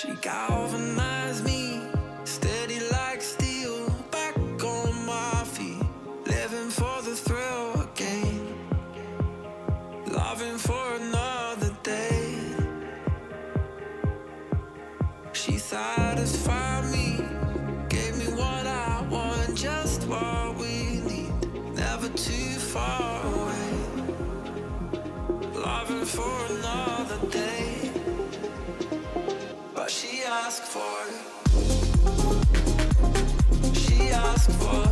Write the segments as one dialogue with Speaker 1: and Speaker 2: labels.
Speaker 1: She galvanized me, steady like steel, back on my feet, living for the thrill again, loving for another day. She satisfied me, gave me what I want, just what we need, never too far away, loving for another day. But she asked for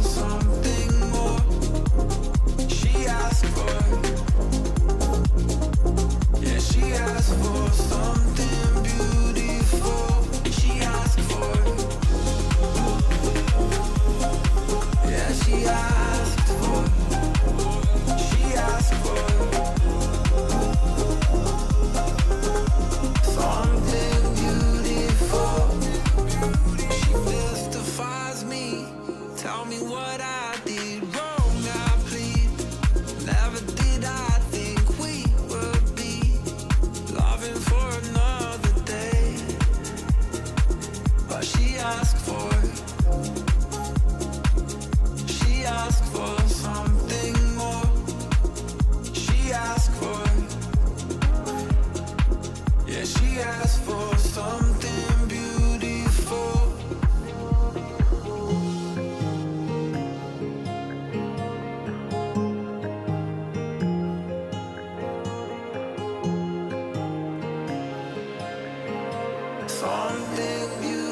Speaker 1: something more. She asked for, yeah, she asked for something beautiful. She asked for, yeah, she asked for, she asked for something beautiful. She mystifies me, tell me what I did wrong, I plead. Never did I think we would be loving for another day. But she asked for something more. She asked for, yeah, she asked for something beautiful. Something beautiful.